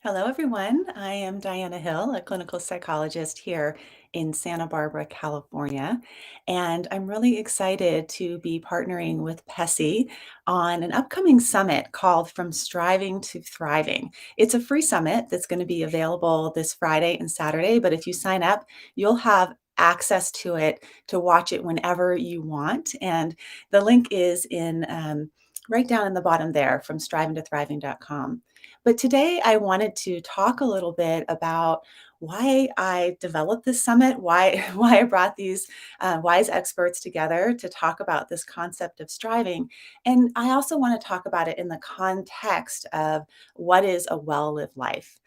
Hello, everyone. I am Diana Hill, a clinical psychologist here in Santa Barbara, California. And I'm really excited to be partnering with PESI on an upcoming summit called From Striving to Thriving. It's a free summit that's going to be available this Friday and Saturday, but if you sign up, you'll have access to it to watch it whenever you want. And the link is in right down in the bottom there from strivingtothriving.com. But today I wanted to talk a little bit about why I developed this summit, why why I brought these wise experts together to talk about this concept of striving. And I also want to talk about it in the context of what is a well-lived life.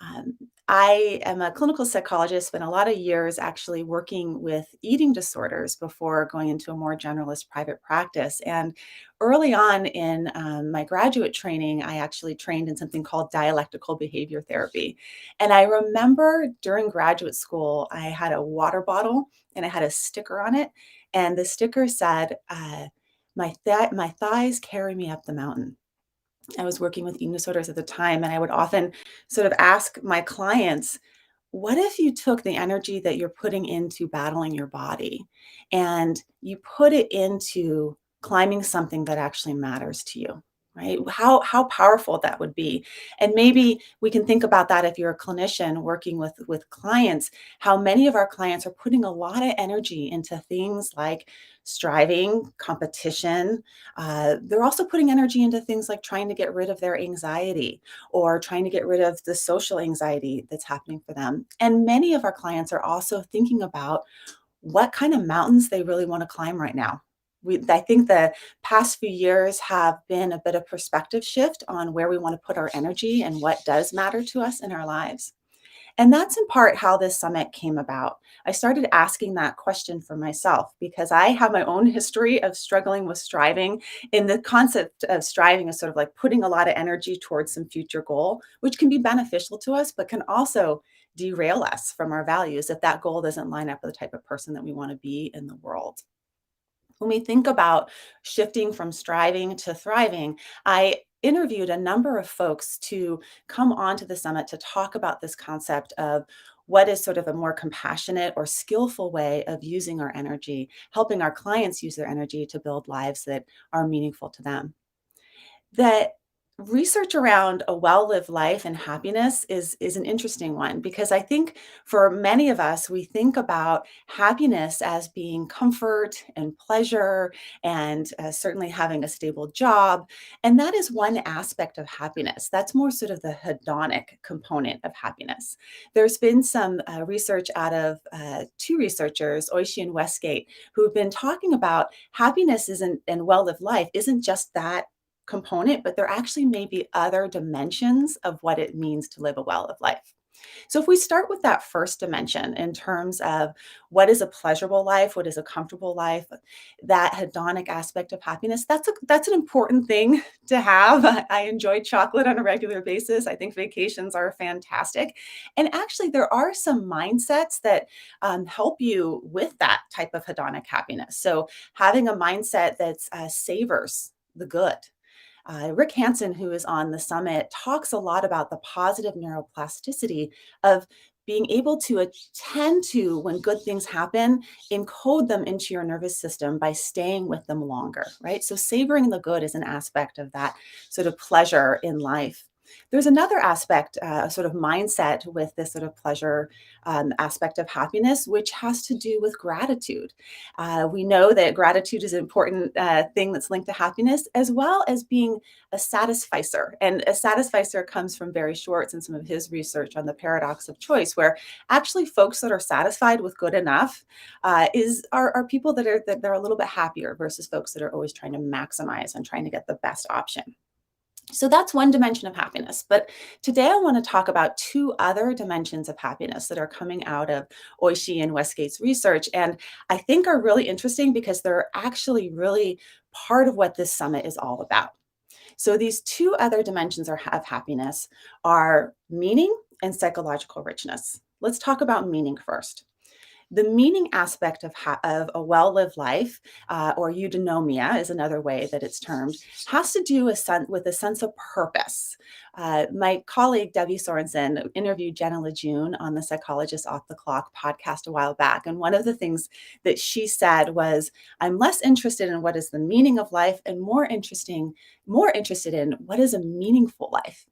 Um, I am a clinical psychologist, spent a lot of years actually working with eating disorders before going into a more generalist private practice. And early on in my graduate training, I actually trained in something called dialectical behavior therapy. And I remember during graduate school, I had a water bottle and I had a sticker on it. And the sticker said, my thighs carry me up the mountain. I was working with eating disorders at the time, and I would often sort of ask my clients, what if you took the energy that you're putting into battling your body and you put it into climbing something that actually matters to you? Right? How powerful that would be. And maybe we can think about that if you're a clinician working with clients, how many of our clients are putting a lot of energy into things like striving, competition. They're also putting energy into things like trying to get rid of their anxiety or trying to get rid of the social anxiety that's happening for them. And many of our clients are also thinking about what kind of mountains they really want to climb right now. I think the past few years have been a bit of perspective shift on where we want to put our energy and what does matter to us in our lives. And that's in part how this summit came about. I started asking that question for myself because I have my own history of struggling with striving. And the concept of striving is sort of like putting a lot of energy towards some future goal, which can be beneficial to us, but can also derail us from our values if that goal doesn't line up with the type of person that we want to be in the world. When we think about shifting from striving to thriving, I interviewed a number of folks to come onto the summit to talk about this concept of what is sort of a more compassionate or skillful way of using our energy, helping our clients use their energy to build lives that are meaningful to them. That research around a well-lived life and happiness is an interesting one because I think for many of us, we think about happiness as being comfort and pleasure and certainly having a stable job. And that is one aspect of happiness. That's more sort of the hedonic component of happiness. There's been some research out of two researchers, Oishi and Westgate, who've been talking about happiness isn't and well-lived life isn't just that component, but there actually may be other dimensions of what it means to live a well-lived life. So if we start with that first dimension in terms of what is a pleasurable life, what is a comfortable life, that hedonic aspect of happiness, that's an important thing to have. I enjoy chocolate on a regular basis. I think vacations are fantastic. And actually, there are some mindsets that help you with that type of hedonic happiness. So having a mindset that savors the good. Rick Hansen, who is on the summit, talks a lot about the positive neuroplasticity of being able to attend to when good things happen, encode them into your nervous system by staying with them longer, right? So, savoring the good is an aspect of that sort of pleasure in life. There's another aspect, a sort of mindset with this sort of pleasure aspect of happiness, which has to do with gratitude. We know that gratitude is an important thing that's linked to happiness, as well as being a satisficer. And a satisficer comes from Barry Schwartz and some of his research on the paradox of choice, where actually folks that are satisfied with good enough are people that they're a little bit happier versus folks that are always trying to maximize and trying to get the best option. So that's one dimension of happiness. But today I want to talk about two other dimensions of happiness that are coming out of Oishi and Westgate's research. And I think are really interesting because they're actually really part of what this summit is all about. So these two other dimensions of happiness are meaning and psychological richness. Let's talk about meaning first. The meaning aspect of a well-lived life, or eudaimonia is another way that it's termed, has to do with a sense of purpose. My colleague Debbie Sorensen interviewed Jenna LeJeune on the Psychologist Off the Clock podcast a while back, and one of the things that she said was, "I'm less interested in what is the meaning of life, and more interested in what is a meaningful life."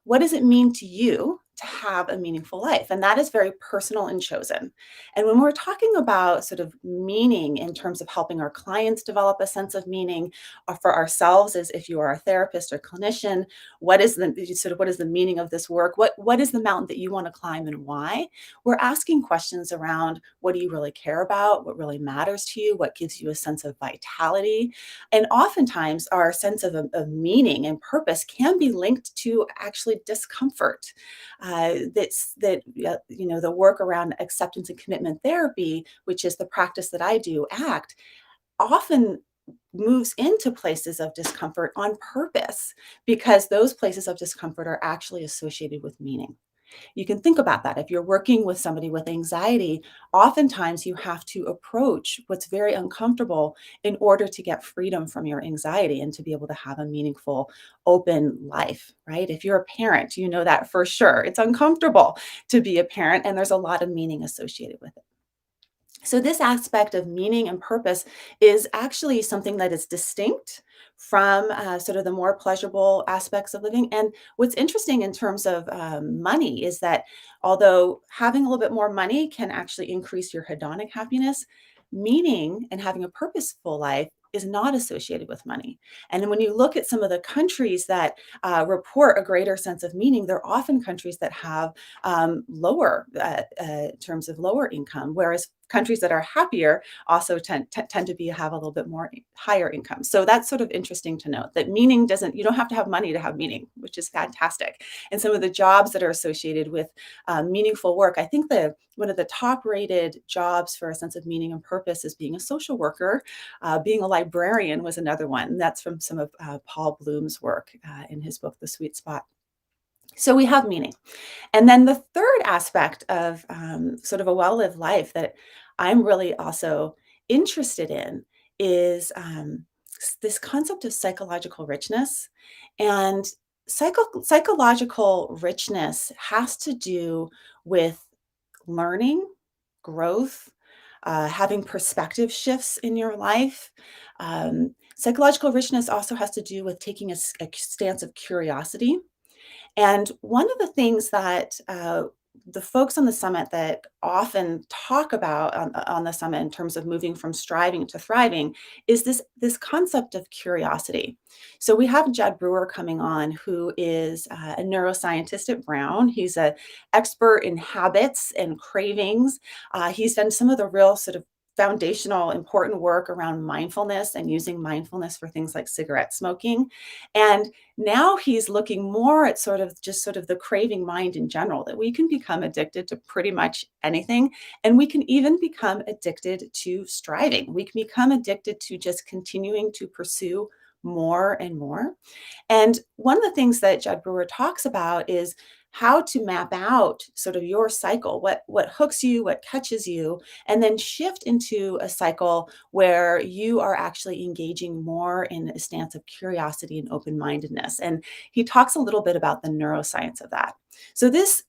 What does it mean to you to have a meaningful life? And that is very personal and chosen. And when we're talking about sort of meaning in terms of helping our clients develop a sense of meaning, or for ourselves, as if you are a therapist or clinician, what is the meaning of this work? What is the mountain that you want to climb and why? We're asking questions around, what do you really care about? What really matters to you? What gives you a sense of vitality? And oftentimes, our sense of meaning and purpose can be linked to actually discomfort. The work around acceptance and commitment therapy, which is the practice that I do, ACT, often moves into places of discomfort on purpose because those places of discomfort are actually associated with meaning. You can think about that. If you're working with somebody with anxiety, oftentimes you have to approach what's very uncomfortable in order to get freedom from your anxiety and to be able to have a meaningful, open life, right? If you're a parent, you know that for sure. It's uncomfortable to be a parent, and there's a lot of meaning associated with it. So, this aspect of meaning and purpose is actually something that is distinct from sort of the more pleasurable aspects of living. And what's interesting in terms of money is that although having a little bit more money can actually increase your hedonic happiness, meaning and having a purposeful life is not associated with money. And then when you look at some of the countries that report a greater sense of meaning, they're often countries that have lower in terms of lower income, whereas countries that are happier also tend to have a little bit more higher income. So that's sort of interesting to note that meaning doesn't, you don't have to have money to have meaning, which is fantastic. And some of the jobs that are associated with meaningful work, I think one of the top rated jobs for a sense of meaning and purpose is being a social worker. Being a librarian was another one. That's from some of Paul Bloom's work in his book, The Sweet Spot. So we have meaning. And then the third aspect of sort of a well-lived life that I'm really also interested in is this concept of psychological richness. And psychological richness has to do with learning, growth, having perspective shifts in your life. Psychological richness also has to do with taking a stance of curiosity. And one of the things that the folks on the summit that often talk about on the summit in terms of moving from striving to thriving is this concept of curiosity. So we have Jed Brewer coming on, who is a neuroscientist at Brown. He's an expert in habits and cravings. He's done some of the real sort of foundational important work around mindfulness and using mindfulness for things like cigarette smoking. And now he's looking more at sort of the craving mind in general, that we can become addicted to pretty much anything. And we can even become addicted to striving. We can become addicted to just continuing to pursue more and more. And one of the things that Jed Brewer talks about is how to map out sort of your cycle, what hooks you, what catches you, and then shift into a cycle where you are actually engaging more in a stance of curiosity and open-mindedness. And he talks a little bit about the neuroscience of that. So this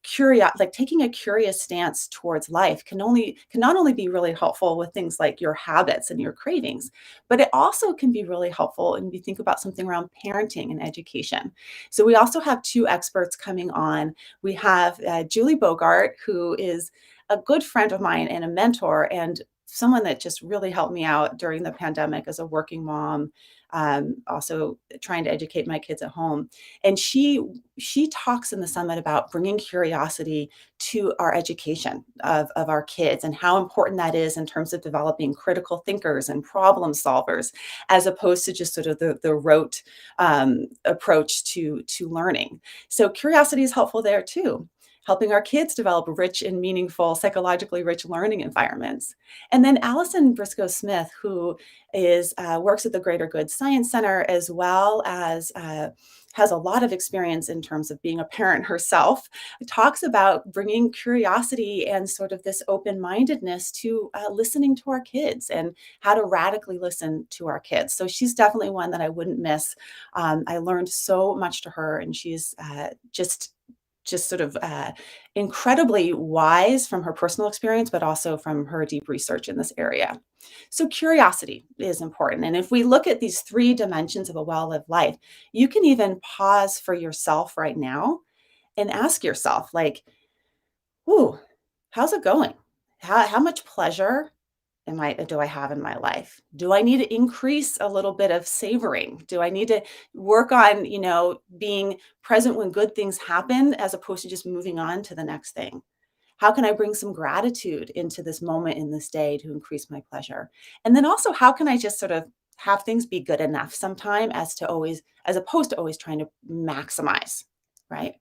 like taking a curious stance towards life can not only be really helpful with things like your habits and your cravings, but it also can be really helpful when you think about something around parenting and education. So we also have two experts coming on. We have Julie Bogart, who is a good friend of mine and a mentor, and someone that just really helped me out during the pandemic as a working mom, also trying to educate my kids at home. And she talks in the summit about bringing curiosity to our education of our kids and how important that is in terms of developing critical thinkers and problem solvers, as opposed to just sort of the rote approach to learning. So curiosity is helpful there too, helping our kids develop rich and meaningful, psychologically rich learning environments. And then Alison Briscoe Smith, who is works at the Greater Good Science Center, as well as has a lot of experience in terms of being a parent herself, talks about bringing curiosity and sort of this open-mindedness to listening to our kids and how to radically listen to our kids. So she's definitely one that I wouldn't miss. I learned so much to her, and she's just sort of incredibly wise from her personal experience, but also from her deep research in this area. So, curiosity is important. And if we look at these three dimensions of a well lived life, you can even pause for yourself right now and ask yourself, like, ooh, how's it going? How much pleasure do I have in my life? Do I need to increase a little bit of savoring? Do I need to work on, being present when good things happen as opposed to just moving on to the next thing? How can I bring some gratitude into this moment in this day to increase my pleasure? And then also, how can I just sort of have things be good enough sometime as opposed to always trying to maximize, right?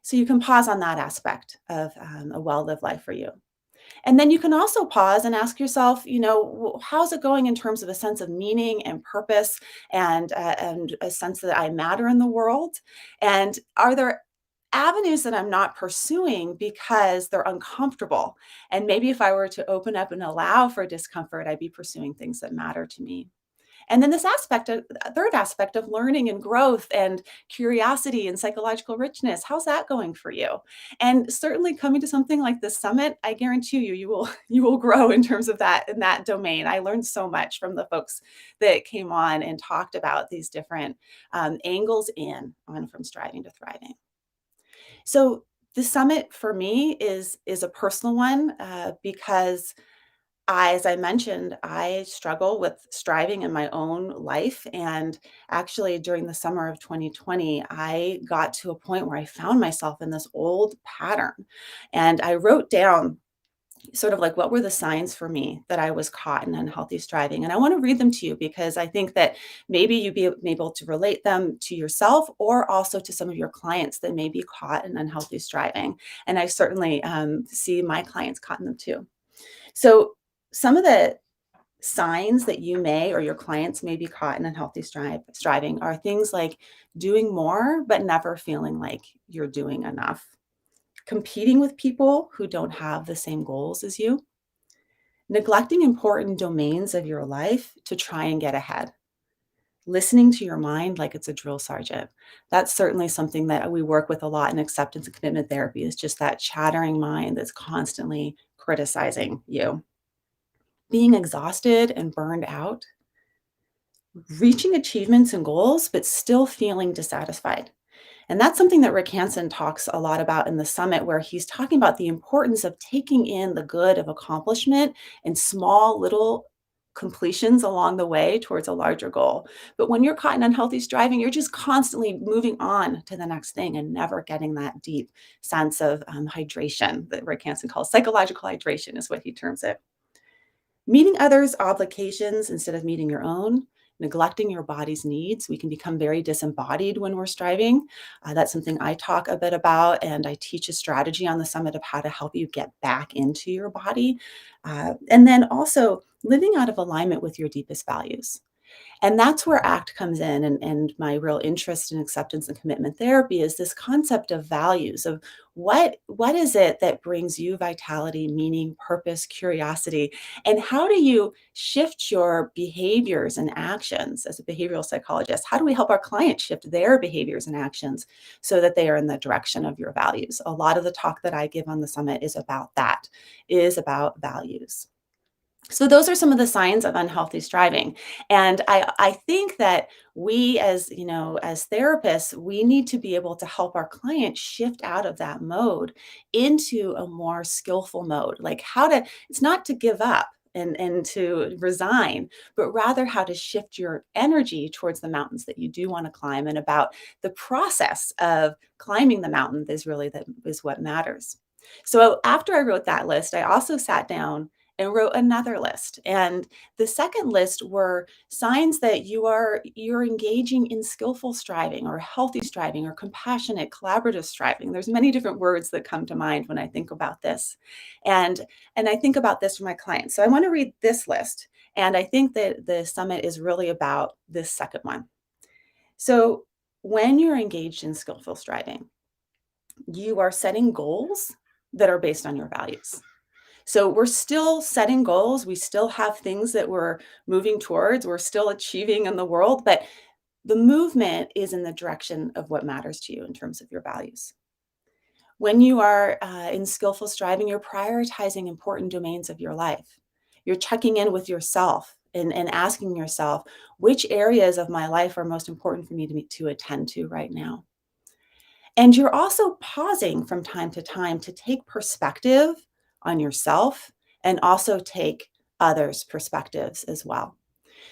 So you can pause on that aspect of a well-lived life for you. And then you can also pause and ask yourself, how's it going in terms of a sense of meaning and purpose and a sense that I matter in the world? And are there avenues that I'm not pursuing because they're uncomfortable? And maybe if I were to open up and allow for discomfort, I'd be pursuing things that matter to me. And then this third aspect of learning and growth and curiosity and psychological richness, how's that going for you? And certainly coming to something like this summit, I guarantee you, you will you will grow in terms of that in that domain. I learned so much from the folks that came on and talked about these different angles on from striving to thriving. So the summit for me is a personal one because as I mentioned, I struggle with striving in my own life. And actually, during the summer of 2020, I got to a point where I found myself in this old pattern. And I wrote down sort of like what were the signs for me that I was caught in unhealthy striving. And I want to read them to you because I think that maybe you'd be able to relate them to yourself or also to some of your clients that may be caught in unhealthy striving. And I certainly see my clients caught in them too. So, some of the signs that you may or your clients may be caught in unhealthy striving are things like doing more, but never feeling like you're doing enough, competing with people who don't have the same goals as you, neglecting important domains of your life to try and get ahead, listening to your mind like it's a drill sergeant. That's certainly something that we work with a lot in acceptance and commitment therapy, is just that chattering mind that's constantly criticizing you. Being exhausted and burned out, reaching achievements and goals, but still feeling dissatisfied. And that's something that Rick Hansen talks a lot about in the summit, where he's talking about the importance of taking in the good of accomplishment and small little completions along the way towards a larger goal. But when you're caught in unhealthy striving, you're just constantly moving on to the next thing and never getting that deep sense of hydration that Rick Hansen calls psychological hydration, is what he terms it. Meeting others' obligations instead of meeting your own, neglecting your body's needs. We can become very disembodied when we're striving. That's something I talk a bit about, and I teach a strategy on the summit of how to help you get back into your body. And then also living out of alignment with your deepest values. And that's where ACT comes in, and my real interest in acceptance and commitment therapy is this concept of values, of what is it that brings you vitality, meaning, purpose, curiosity, and how do you shift your behaviors and actions as a behavioral psychologist? How do we help our clients shift their behaviors and actions so that they are in the direction of your values? A lot of the talk that I give on the summit is about that, is about values. So those are some of the signs of unhealthy striving. And I think that we as, as therapists, we need to be able to help our clients shift out of that mode into a more skillful mode. Like it's not to give up and to resign, but rather how to shift your energy towards the mountains that you do want to climb, and about the process of climbing the mountain is what matters. So after I wrote that list, I also sat down and wrote another list. And the second list were signs that you're engaging in skillful striving or healthy striving or compassionate, collaborative striving. There's many different words that come to mind when I think about this. And I think about this for my clients. So I want to read this list. And I think that the summit is really about this second one. So when you're engaged in skillful striving, you are setting goals that are based on your values. So we're still setting goals. We still have things that we're moving towards. We're still achieving in the world, but the movement is in the direction of what matters to you in terms of your values. When you are in skillful striving, you're prioritizing important domains of your life. You're checking in with yourself and asking yourself, which areas of my life are most important for me to attend to right now? And you're also pausing from time to take perspective on yourself and also take others' perspectives as well.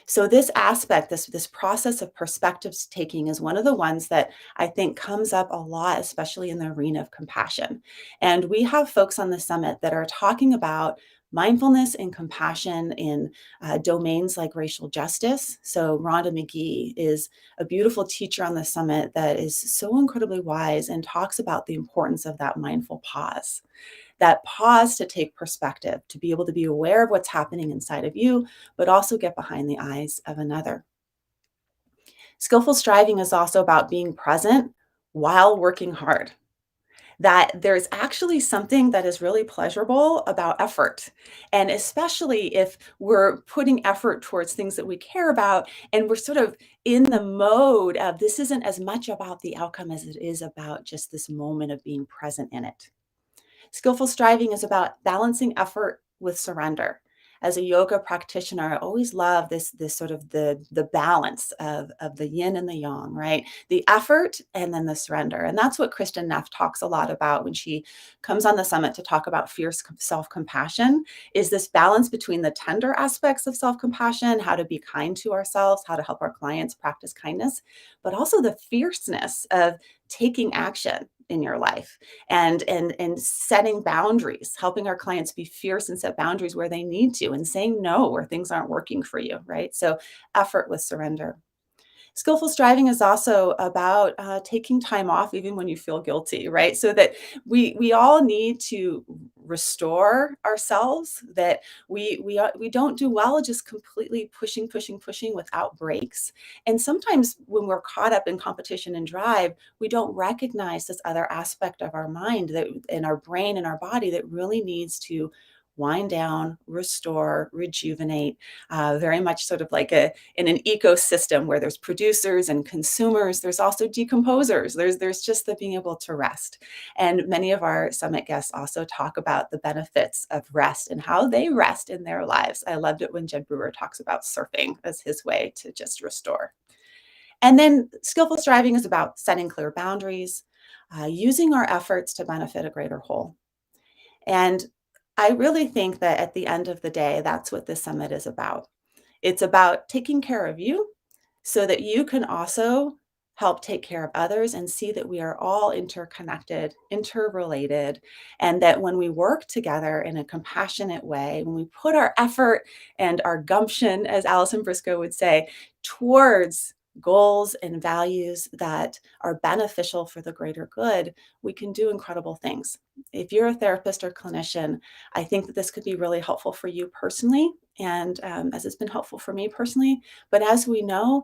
So this aspect, this process of perspectives taking is one of the ones that I think comes up a lot, especially in the arena of compassion. And we have folks on the summit that are talking about mindfulness and compassion in domains like racial justice. So Rhonda McGee is a beautiful teacher on the summit that is so incredibly wise and talks about the importance of that mindful pause, that pause to take perspective, to be able to be aware of what's happening inside of you, but also get behind the eyes of another. Skillful striving is also about being present while working hard. That there's actually something that is really pleasurable about effort. And especially if we're putting effort towards things that we care about and we're sort of in the mode of this isn't as much about the outcome as it is about just this moment of being present in it. Skillful striving is about balancing effort with surrender. As a yoga practitioner, I always love this sort of the balance of the yin and the yang, right? The effort and then the surrender. And that's what Kristen Neff talks a lot about when she comes on the summit to talk about fierce self-compassion, is this balance between the tender aspects of self-compassion, how to be kind to ourselves, how to help our clients practice kindness, but also the fierceness of taking action in your life and setting boundaries, helping our clients be fierce and set boundaries where they need to, and saying no where things aren't working for you, right? So effort with surrender. Skillful striving is also about taking time off even when you feel guilty, right? So that we all need to restore ourselves. That we don't do well just completely pushing without breaks. And sometimes when we're caught up in competition and drive, we don't recognize this other aspect of our mind that in our brain and our body that really needs to wind down, restore, rejuvenate, very much sort of like in an ecosystem where there's producers and consumers, there's also decomposers. There's just the being able to rest. And many of our summit guests also talk about the benefits of rest and how they rest in their lives. I loved it when Jed Brewer talks about surfing as his way to just restore. And then skillful striving is about setting clear boundaries, using our efforts to benefit a greater whole. And I really think that at the end of the day, that's what this summit is about. It's about taking care of you so that you can also help take care of others and see that we are all interconnected, interrelated, and that when we work together in a compassionate way, when we put our effort and our gumption, as Alison Briscoe would say, towards goals and values that are beneficial for the greater good, we can do incredible things. If you're a therapist or clinician, I think that this could be really helpful for you personally, and as it's been helpful for me personally. But as we know,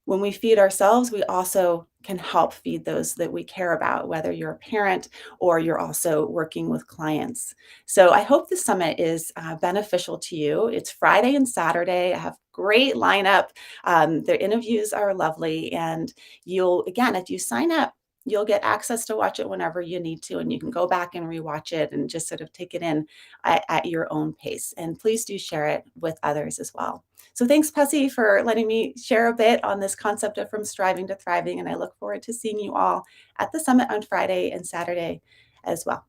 when we feed ourselves, we also can help feed those that we care about, whether you're a parent or you're also working with clients. So I hope the summit is beneficial to you. It's Friday and Saturday. I have great lineup. The interviews are lovely, and you'll again, if you sign up, you'll get access to watch it whenever you need to, and you can go back and rewatch it and just sort of take it in at your own pace. And please do share it with others as well. So thanks, Pessy, for letting me share a bit on this concept of from striving to thriving. And I look forward to seeing you all at the summit on Friday and Saturday as well.